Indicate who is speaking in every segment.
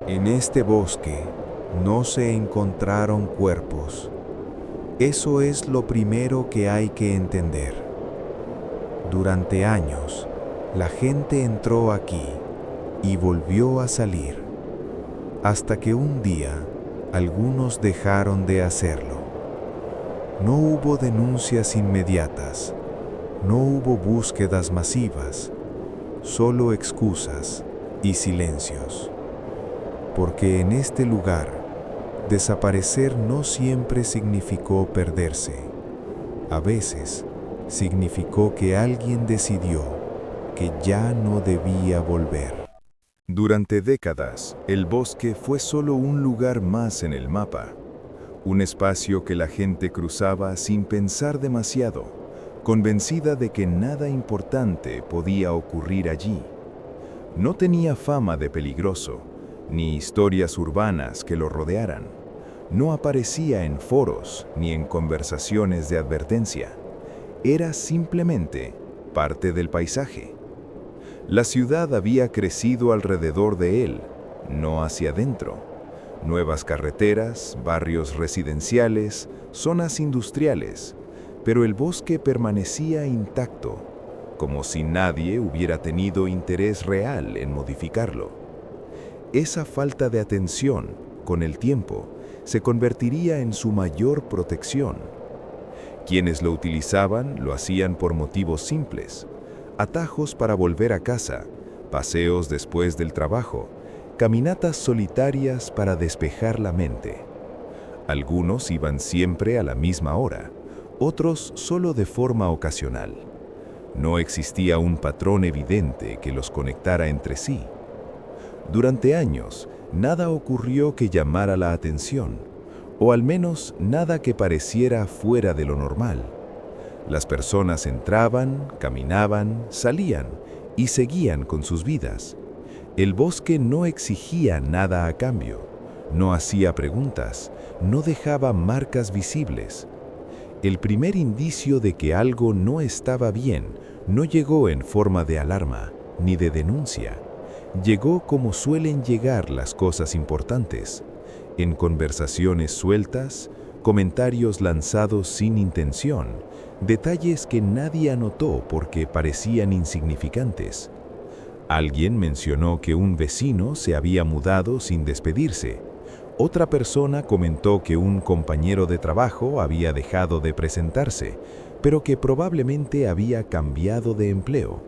Speaker 1: En este bosque no se encontraron cuerpos. Eso es lo primero que hay que entender. Durante años, la gente entró aquí y volvió a salir, hasta que un día algunos dejaron de hacerlo. No hubo denuncias inmediatas, no hubo búsquedas masivas, solo excusas y silencios. Porque en este lugar, desaparecer no siempre significó perderse. A veces, significó que alguien decidió que ya no debía volver.
Speaker 2: Durante décadas, el bosque fue solo un lugar más en el mapa, un espacio que la gente cruzaba sin pensar demasiado, convencida de que nada importante podía ocurrir allí. No tenía fama de peligroso, ni historias urbanas que lo rodearan. No aparecía en foros ni en conversaciones de advertencia. Era simplemente parte del paisaje. La ciudad había crecido alrededor de él, no hacia adentro. Nuevas carreteras, barrios residenciales, zonas industriales, pero el bosque permanecía intacto, como si nadie hubiera tenido interés real en modificarlo. Esa falta de atención, con el tiempo, se convertiría en su mayor protección. Quienes lo utilizaban lo hacían por motivos simples: atajos para volver a casa, paseos después del trabajo, caminatas solitarias para despejar la mente. Algunos iban siempre a la misma hora, otros solo de forma ocasional. No existía un patrón evidente que los conectara entre sí. Durante años, nada ocurrió que llamara la atención, o al menos nada que pareciera fuera de lo normal. Las personas entraban, caminaban, salían y seguían con sus vidas. El bosque no exigía nada a cambio, no hacía preguntas, no dejaba marcas visibles. El primer indicio de que algo no estaba bien no llegó en forma de alarma ni de denuncia. Llegó como suelen llegar las cosas importantes, en conversaciones sueltas, comentarios lanzados sin intención, detalles que nadie anotó porque parecían insignificantes. Alguien mencionó que un vecino se había mudado sin despedirse. Otra persona comentó que un compañero de trabajo había dejado de presentarse, pero que probablemente había cambiado de empleo.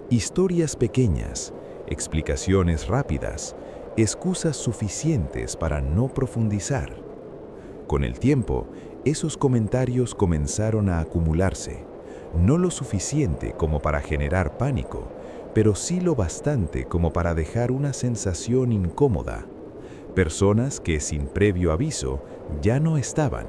Speaker 2: Historias pequeñas, explicaciones rápidas, excusas suficientes para no profundizar. Con el tiempo, esos comentarios comenzaron a acumularse, no lo suficiente como para generar pánico, pero sí lo bastante como para dejar una sensación incómoda. Personas que sin previo aviso ya no estaban,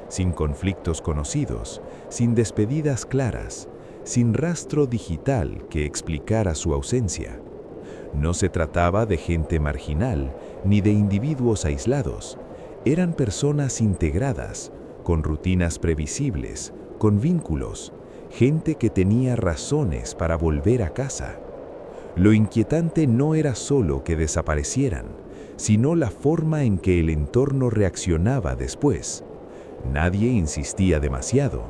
Speaker 2: sin conflictos conocidos, sin despedidas claras, sin rastro digital que explicara su ausencia. No se trataba de gente marginal ni de individuos aislados. Eran personas integradas, con rutinas previsibles, con vínculos, gente que tenía razones para volver a casa. Lo inquietante no era solo que desaparecieran, sino la forma en que el entorno reaccionaba después. Nadie insistía demasiado,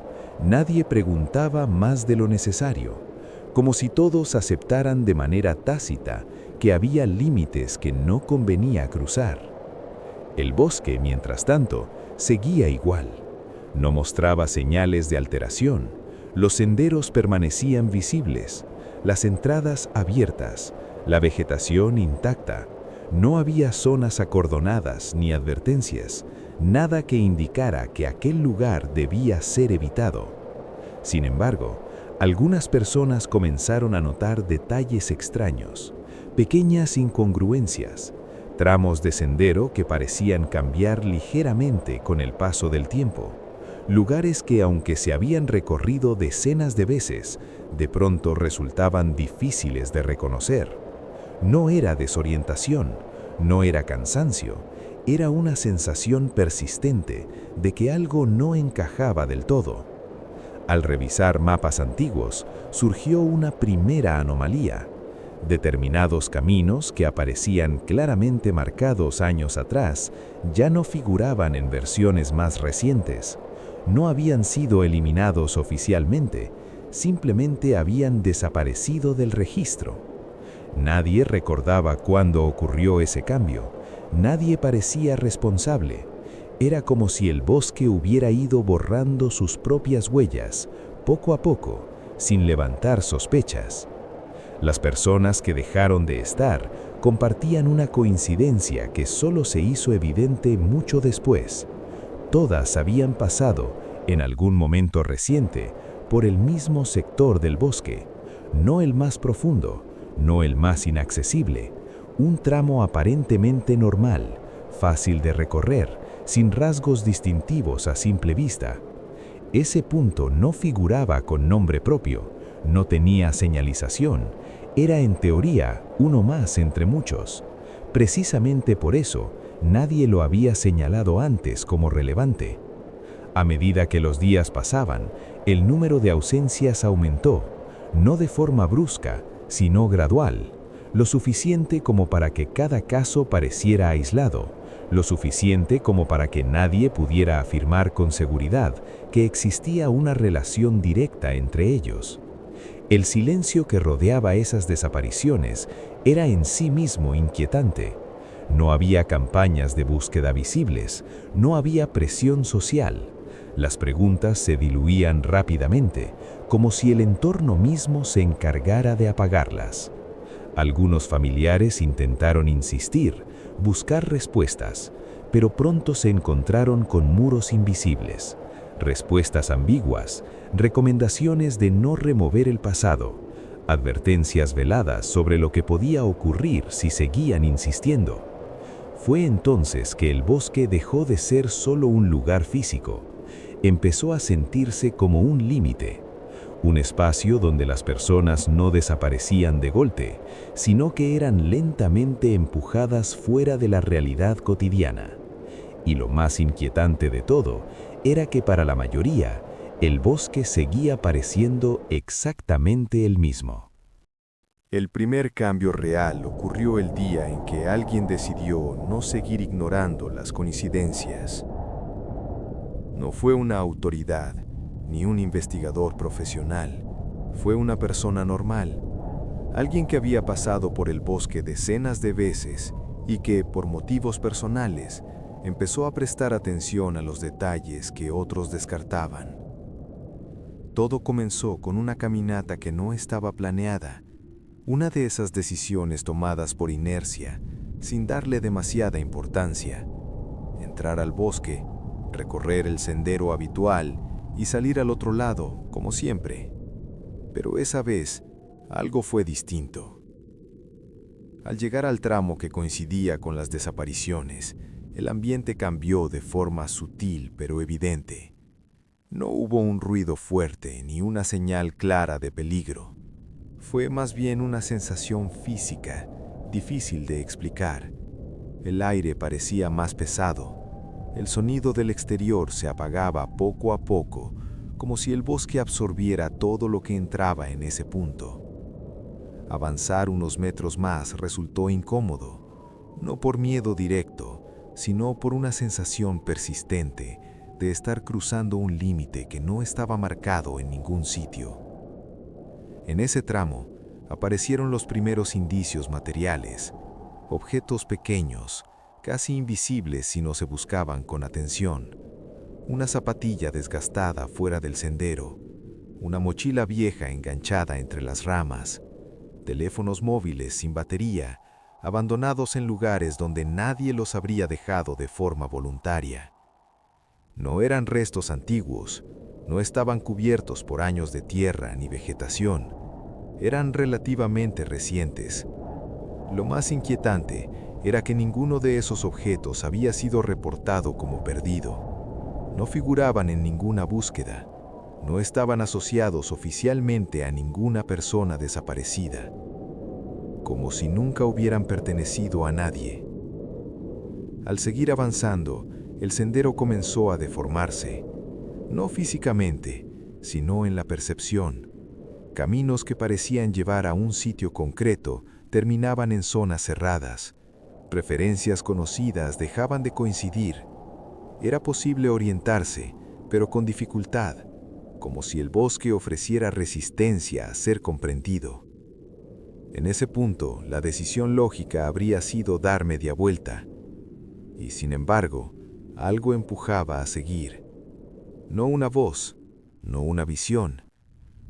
Speaker 2: nadie preguntaba más de lo necesario, como si todos aceptaran de manera tácita que había límites que no convenía cruzar. El bosque, mientras tanto, seguía igual. No mostraba señales de alteración. Los senderos permanecían visibles, las entradas abiertas, la vegetación intacta. No había zonas acordonadas ni advertencias, nada que indicara que aquel lugar debía ser evitado. Sin embargo, algunas personas comenzaron a notar detalles extraños, pequeñas incongruencias, tramos de sendero que parecían cambiar ligeramente con el paso del tiempo, lugares que aunque se habían recorrido decenas de veces, de pronto resultaban difíciles de reconocer. No era desorientación, no era cansancio, era una sensación persistente de que algo no encajaba del todo. Al revisar mapas antiguos, surgió una primera anomalía.
Speaker 3: Determinados caminos que aparecían claramente marcados años atrás ya no figuraban en versiones más recientes. No habían sido eliminados oficialmente, simplemente habían desaparecido del registro. Nadie recordaba cuándo ocurrió ese cambio, nadie parecía responsable. Era como si el bosque hubiera ido borrando sus propias huellas, poco a poco, sin levantar sospechas. Las personas que dejaron de estar compartían una coincidencia que solo se hizo evidente mucho después. Todas habían pasado, en algún momento reciente, por el mismo sector del bosque, no el más profundo, no el más inaccesible, un tramo aparentemente normal, fácil de recorrer, sin rasgos distintivos a simple vista. Ese punto no figuraba con nombre propio, no tenía señalización, era en teoría uno más entre muchos. Precisamente por eso, nadie lo había señalado antes como relevante. A medida que los días pasaban, el número de ausencias aumentó, no de forma brusca, sino gradual, lo suficiente como para que cada caso pareciera aislado, lo suficiente como para que nadie pudiera afirmar con seguridad que existía una relación directa entre ellos. El silencio que rodeaba esas desapariciones era en sí mismo inquietante. No había campañas de búsqueda visibles, no había presión social. Las preguntas se diluían rápidamente, como si el entorno mismo se encargara de apagarlas. Algunos familiares intentaron insistir, buscar respuestas, pero pronto se encontraron con muros invisibles, respuestas ambiguas, recomendaciones de no remover el pasado, advertencias veladas sobre lo que podía ocurrir si seguían insistiendo. Fue entonces que el bosque dejó de ser solo un lugar físico. Empezó a sentirse como un límite, un espacio donde las personas no desaparecían de golpe, sino que eran lentamente empujadas fuera de la realidad cotidiana. Y lo más inquietante de todo era que para la mayoría, el bosque seguía pareciendo exactamente el mismo.
Speaker 1: El primer cambio real ocurrió el día en que alguien decidió no seguir ignorando las coincidencias. No fue una autoridad, ni un investigador profesional. Fue una persona normal. Alguien que había pasado por el bosque decenas de veces y que, por motivos personales, empezó a prestar atención a los detalles que otros descartaban. Todo comenzó con una caminata que no estaba planeada, una de esas decisiones tomadas por inercia, sin darle demasiada importancia. Entrar al bosque, recorrer el sendero habitual y salir al otro lado, como siempre. Pero esa vez, algo fue distinto. Al llegar al tramo que coincidía con las desapariciones, el ambiente cambió de forma sutil pero evidente. No hubo un ruido fuerte ni una señal clara de peligro. Fue más bien una sensación física, difícil de explicar. El aire parecía más pesado. El sonido del exterior se apagaba poco a poco, como si el bosque absorbiera todo lo que entraba en ese punto. Avanzar unos metros más resultó incómodo, no por miedo directo, sino por una sensación persistente de estar cruzando un límite que no estaba marcado en ningún sitio. En ese tramo aparecieron los primeros indicios materiales, objetos pequeños, casi invisibles si no se buscaban con atención. Una zapatilla desgastada fuera del sendero, una mochila vieja enganchada entre las ramas, teléfonos móviles sin batería, abandonados en lugares donde nadie los habría dejado de forma voluntaria. No eran restos antiguos, no estaban cubiertos por años de tierra ni vegetación, eran relativamente recientes. Lo más inquietante era que ninguno de esos objetos había sido reportado como perdido. No figuraban en ninguna búsqueda, no estaban asociados oficialmente a ninguna persona desaparecida, como si nunca hubieran pertenecido a nadie. Al seguir avanzando, el sendero comenzó a deformarse, no físicamente, sino en la percepción. Caminos que parecían llevar a un sitio concreto terminaban en zonas cerradas. Preferencias conocidas dejaban de coincidir. Era posible orientarse, pero con dificultad, como si el bosque ofreciera resistencia a ser comprendido. En ese punto, la decisión lógica habría sido dar media vuelta. Y sin embargo, algo empujaba a seguir. No una voz, no una visión.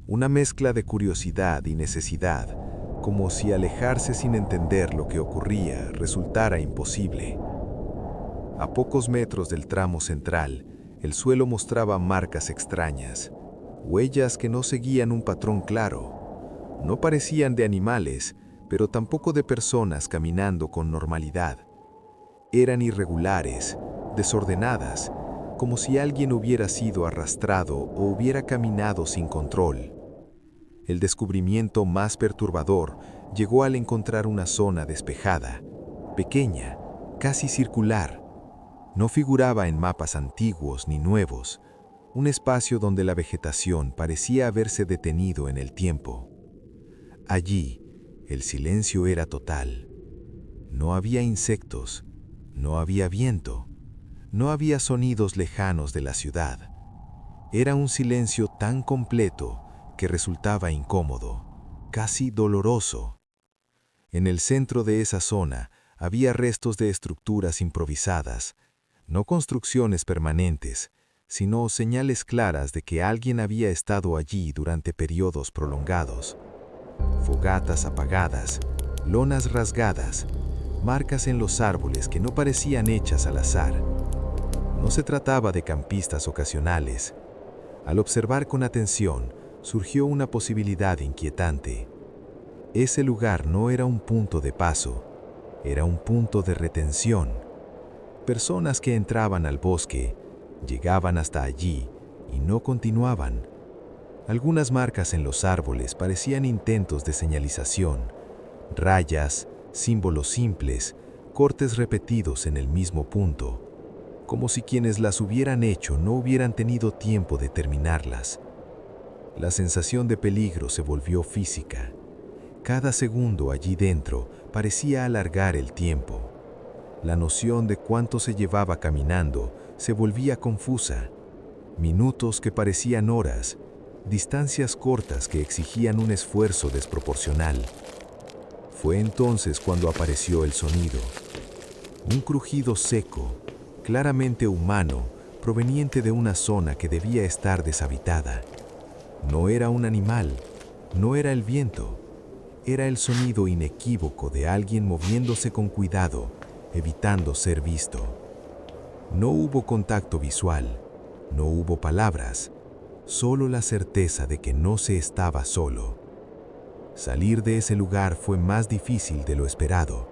Speaker 1: Una mezcla de curiosidad y necesidad, como si alejarse sin entender lo que ocurría resultara imposible. A pocos metros del tramo central, el suelo mostraba marcas extrañas, huellas que no seguían un patrón claro. No parecían de animales, pero tampoco de personas caminando con normalidad. Eran irregulares, desordenadas, como si alguien hubiera sido arrastrado o hubiera caminado sin control. El descubrimiento más perturbador llegó al encontrar una zona despejada, pequeña, casi circular. No figuraba en mapas antiguos ni nuevos, un espacio donde la vegetación parecía haberse detenido en el tiempo. Allí, el silencio era total. No había insectos, no había viento, no había sonidos lejanos de la ciudad. Era un silencio tan completo que resultaba incómodo, casi doloroso. En el centro de esa zona había restos de estructuras improvisadas, no construcciones permanentes, sino señales claras de que alguien había estado allí durante periodos prolongados. Fogatas apagadas, lonas rasgadas, marcas en los árboles que no parecían hechas al azar. No se trataba de campistas ocasionales. Al observar con atención, surgió una posibilidad inquietante. Ese lugar no era un punto de paso, era un punto de retención. Personas que entraban al bosque, llegaban hasta allí y no continuaban. Algunas marcas en los árboles parecían intentos de señalización, rayas, símbolos simples, cortes repetidos en el mismo punto, como si quienes las hubieran hecho no hubieran tenido tiempo de terminarlas. La sensación de peligro se volvió física. Cada segundo allí dentro parecía alargar el tiempo. La noción de cuánto se llevaba caminando se volvía confusa. Minutos que parecían horas, distancias cortas que exigían un esfuerzo desproporcional. Fue entonces cuando apareció el sonido. Un crujido seco, claramente humano, proveniente de una zona que debía estar deshabitada. No era un animal, no era el viento, era el sonido inequívoco de alguien moviéndose con cuidado, evitando ser visto. No hubo contacto visual, no hubo palabras, solo la certeza de que no se estaba solo. Salir de ese lugar fue más difícil de lo esperado.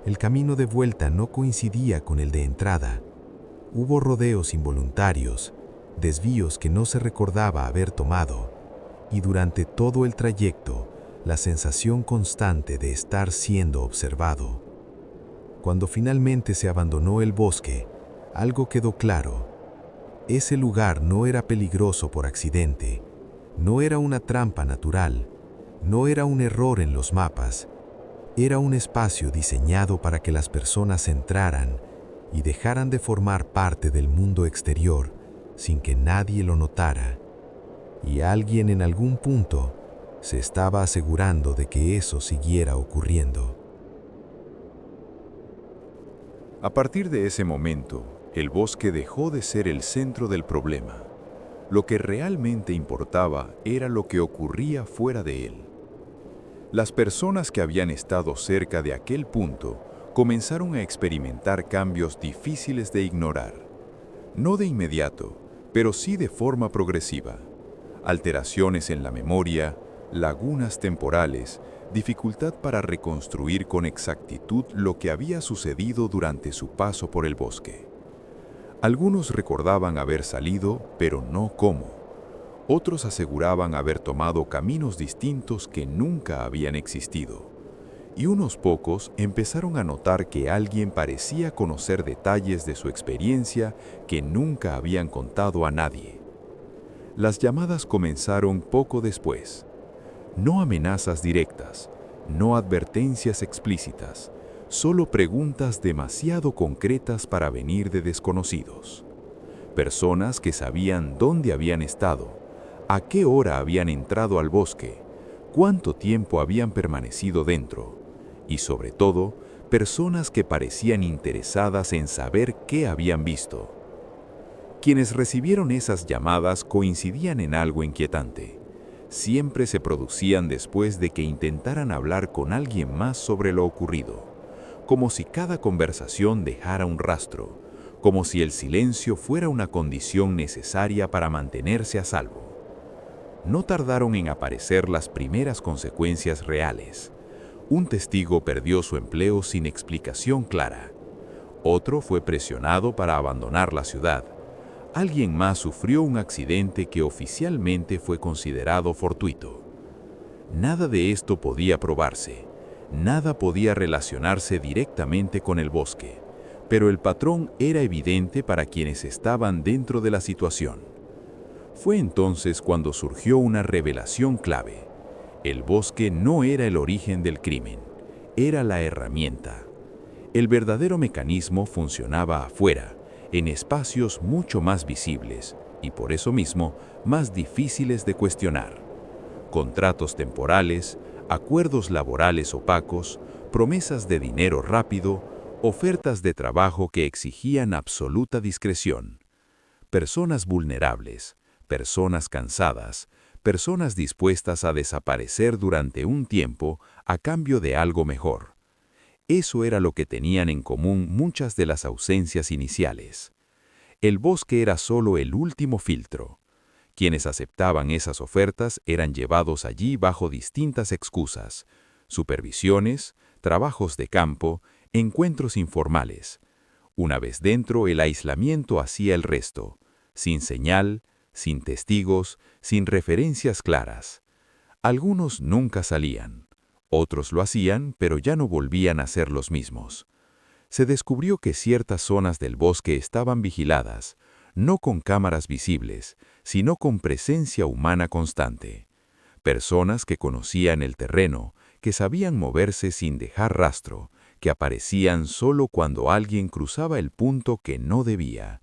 Speaker 1: El camino de vuelta no coincidía con el de entrada. Hubo rodeos involuntarios, desvíos que no se recordaba haber tomado, y durante todo el trayecto, la sensación constante de estar siendo observado. Cuando finalmente se abandonó el bosque, algo quedó claro. Ese lugar no era peligroso por accidente, no era una trampa natural, no era un error en los mapas. Era un espacio diseñado para que las personas entraran y dejaran de formar parte del mundo exterior sin que nadie lo notara. Y alguien en algún punto se estaba asegurando de que eso siguiera ocurriendo.
Speaker 2: A partir de ese momento, el bosque dejó de ser el centro del problema. Lo que realmente importaba era lo que ocurría fuera de él. Las personas que habían estado cerca de aquel punto comenzaron a experimentar cambios difíciles de ignorar. No de inmediato, pero sí de forma progresiva. Alteraciones en la memoria, lagunas temporales, dificultad para reconstruir con exactitud lo que había sucedido durante su paso por el bosque. Algunos recordaban haber salido, pero no cómo. Otros aseguraban haber tomado caminos distintos que nunca habían existido. Y unos pocos empezaron a notar que alguien parecía conocer detalles de su experiencia que nunca habían contado a nadie. Las llamadas comenzaron poco después.
Speaker 4: No amenazas directas, no advertencias explícitas, solo preguntas demasiado concretas para venir de desconocidos. Personas que sabían dónde habían estado, a qué hora habían entrado al bosque, cuánto tiempo habían permanecido dentro, y sobre todo, personas que parecían interesadas en saber qué habían visto. Quienes recibieron esas llamadas coincidían en algo inquietante. Siempre se producían después de que intentaran hablar con alguien más sobre lo ocurrido, como si cada conversación dejara un rastro, como si el silencio fuera una condición necesaria para mantenerse a salvo. No tardaron en aparecer las primeras consecuencias reales. Un testigo perdió su empleo sin explicación clara. Otro fue presionado para abandonar la ciudad. Alguien más sufrió un accidente que oficialmente fue considerado fortuito. Nada de esto podía probarse. Nada podía relacionarse directamente con el bosque, pero el patrón era evidente para quienes estaban dentro de la situación. Fue entonces cuando surgió una revelación clave. El bosque no era el origen del crimen, era la herramienta. El verdadero mecanismo funcionaba afuera, en espacios mucho más visibles y por eso mismo más difíciles de cuestionar. Contratos temporales, acuerdos laborales opacos, promesas de dinero rápido, ofertas de trabajo que exigían absoluta discreción. Personas vulnerables, personas cansadas, personas dispuestas a desaparecer durante un tiempo a cambio de algo mejor. Eso era lo que tenían en común muchas de las ausencias iniciales. El bosque era solo el último filtro. Quienes aceptaban esas ofertas eran llevados allí bajo distintas excusas: supervisiones, trabajos de campo, encuentros informales. Una vez dentro, el aislamiento hacía el resto, sin señal, sin testigos, sin referencias claras. Algunos nunca salían, otros lo hacían, pero ya no volvían a ser los mismos. Se descubrió que ciertas zonas del bosque estaban vigiladas, no con cámaras visibles, sino con presencia humana constante. Personas que conocían el terreno, que sabían moverse sin dejar rastro, que aparecían solo cuando alguien cruzaba el punto que no debía.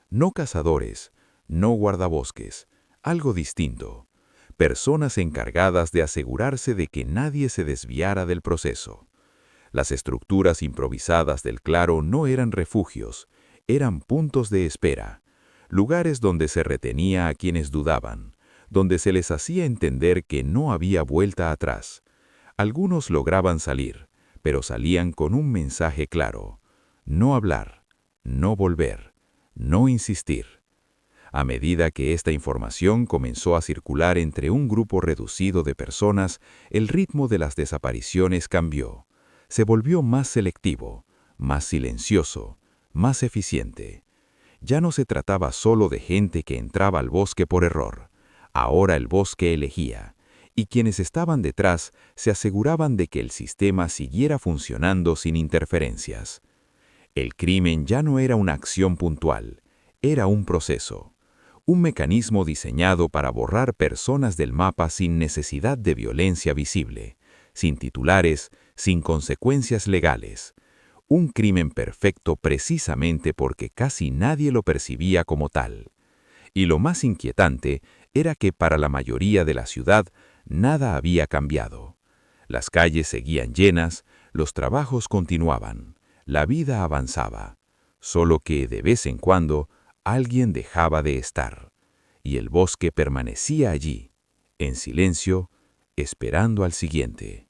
Speaker 4: No cazadores, no guardabosques, algo distinto. Personas encargadas de asegurarse de que nadie se desviara del proceso. Las estructuras improvisadas del claro no eran refugios, eran puntos de espera, lugares donde se retenía a quienes dudaban, donde se les hacía entender que no había vuelta atrás. Algunos lograban salir, pero salían con un mensaje claro: no hablar, no volver, no insistir. A medida que esta información comenzó a circular entre un grupo reducido de personas, el ritmo de las desapariciones cambió. Se volvió más selectivo, más silencioso, más eficiente. Ya no se trataba solo de gente que entraba al bosque por error. Ahora el bosque elegía, y quienes estaban detrás se aseguraban de que el sistema siguiera funcionando sin interferencias. El crimen ya no era una acción puntual, era un proceso. Un mecanismo diseñado para borrar personas del mapa sin necesidad de violencia visible, sin titulares, sin consecuencias legales. Un crimen perfecto precisamente porque casi nadie lo percibía como tal. Y lo más inquietante era que para la mayoría de la ciudad nada había cambiado. Las calles seguían llenas, los trabajos continuaban, la vida avanzaba, solo que de vez en cuando alguien dejaba de estar, y el bosque permanecía allí, en silencio, esperando al siguiente.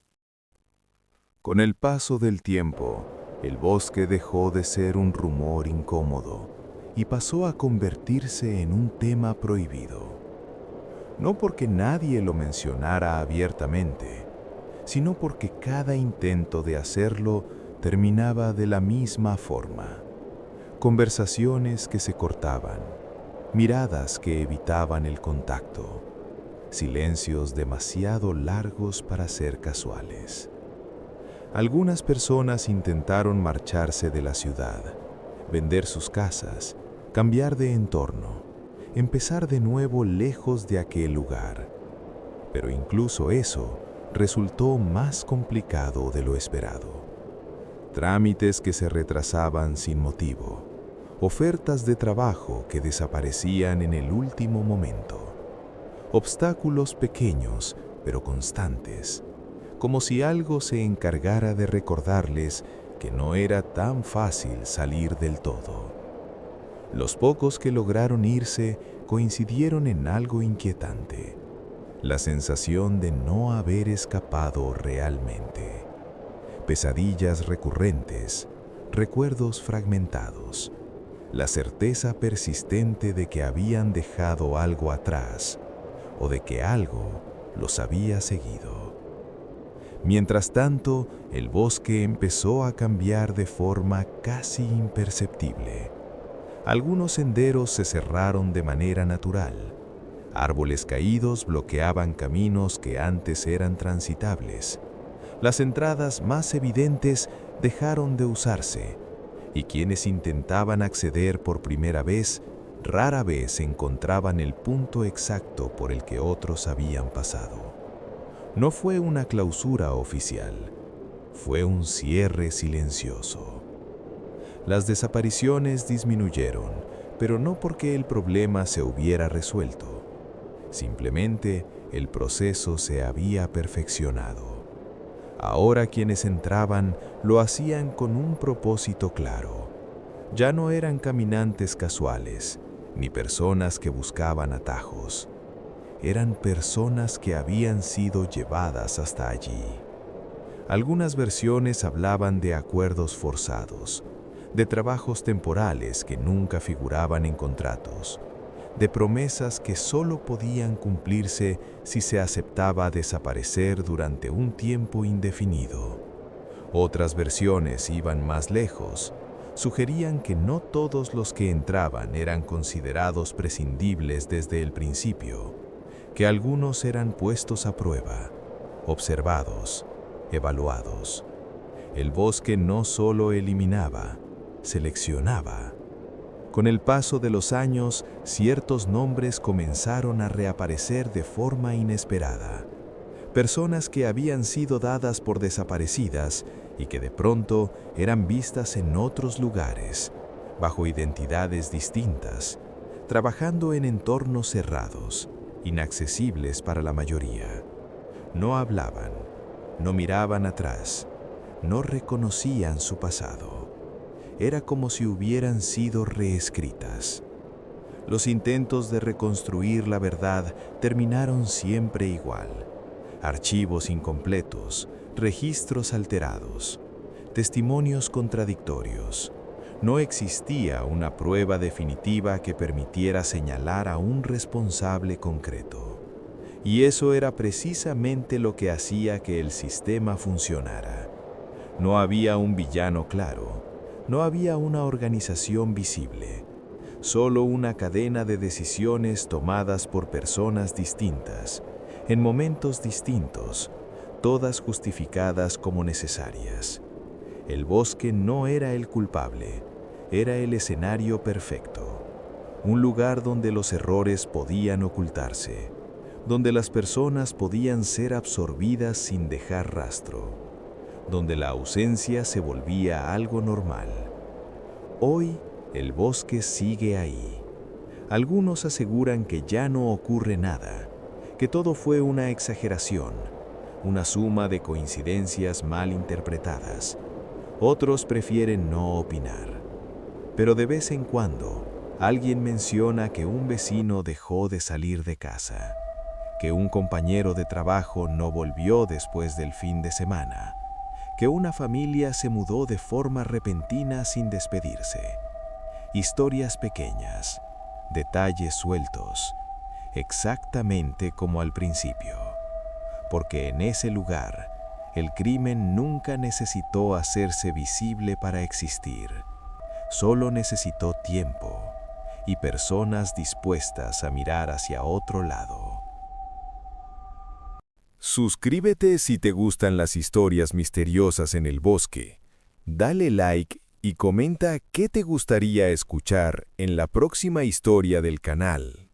Speaker 2: Con el paso del tiempo, el bosque dejó de ser un rumor incómodo y pasó a convertirse en un tema prohibido. No porque nadie lo mencionara abiertamente, sino porque cada intento de hacerlo terminaba de la misma forma. Conversaciones que se cortaban, miradas que evitaban el contacto, silencios demasiado largos para ser casuales. Algunas personas intentaron marcharse de la ciudad, vender sus casas, cambiar de entorno, empezar de nuevo lejos de aquel lugar.
Speaker 3: Pero incluso eso resultó más complicado de lo esperado. Trámites que se retrasaban sin motivo, ofertas de trabajo que desaparecían en el último momento, obstáculos pequeños pero constantes, como si algo se encargara de recordarles que no era tan fácil salir del todo. Los pocos que lograron irse coincidieron en algo inquietante: la sensación de no haber escapado realmente. Pesadillas recurrentes, recuerdos fragmentados, la certeza persistente de que habían dejado algo atrás o de que algo los había seguido. Mientras tanto, el bosque empezó a cambiar de forma casi imperceptible. Algunos senderos se cerraron de manera natural. Árboles caídos bloqueaban caminos que antes eran transitables. Las entradas más evidentes dejaron de usarse, y quienes intentaban acceder por primera vez, rara vez encontraban el punto exacto por el que otros habían pasado. No fue una clausura oficial, fue un cierre silencioso. Las desapariciones disminuyeron, pero no porque el problema se hubiera resuelto. Simplemente el proceso se había perfeccionado. Ahora quienes entraban lo hacían con un propósito claro. Ya no eran caminantes casuales, ni personas que buscaban atajos. Eran personas que habían sido llevadas hasta allí. Algunas versiones hablaban de acuerdos forzados, de trabajos temporales que nunca figuraban en contratos, de promesas que solo podían cumplirse si se aceptaba desaparecer durante un tiempo indefinido. Otras versiones iban más lejos, sugerían que no todos los que entraban eran considerados prescindibles desde el principio, que algunos eran puestos a prueba, observados, evaluados. El bosque no solo eliminaba, seleccionaba. Con el paso de los años, ciertos nombres comenzaron a reaparecer de forma inesperada. Personas que habían sido dadas por desaparecidas y que de pronto eran vistas en otros lugares, bajo identidades distintas, trabajando en entornos cerrados, inaccesibles para la mayoría. No hablaban, no miraban atrás, no reconocían su pasado. Era como si hubieran sido reescritas. Los intentos de reconstruir la verdad terminaron siempre igual. Archivos incompletos, registros alterados, testimonios contradictorios. No existía una prueba definitiva que permitiera señalar a un responsable concreto. Y eso era precisamente lo que hacía que el sistema funcionara. No había un villano claro. No había una organización visible, solo una cadena de decisiones tomadas por personas distintas, en momentos distintos, todas justificadas como necesarias. El bosque no era el culpable, era el escenario perfecto, un lugar donde los errores podían ocultarse, donde las personas podían ser absorbidas sin dejar rastro, donde la ausencia se volvía algo normal. Hoy, el bosque sigue ahí. Algunos aseguran que ya no ocurre nada, que todo fue una exageración, una suma de coincidencias mal interpretadas. Otros prefieren no opinar. Pero de vez en cuando, alguien menciona que un vecino dejó de salir de casa, que un compañero de trabajo no volvió después del fin de semana, que una familia se mudó de forma repentina sin despedirse. Historias pequeñas, detalles sueltos, exactamente como al principio. Porque en ese lugar, el crimen nunca necesitó hacerse visible para existir. Solo necesitó tiempo y personas dispuestas a mirar hacia otro lado.
Speaker 2: Suscríbete si te gustan las historias misteriosas en el bosque. Dale like y comenta qué te gustaría escuchar en la próxima historia del canal.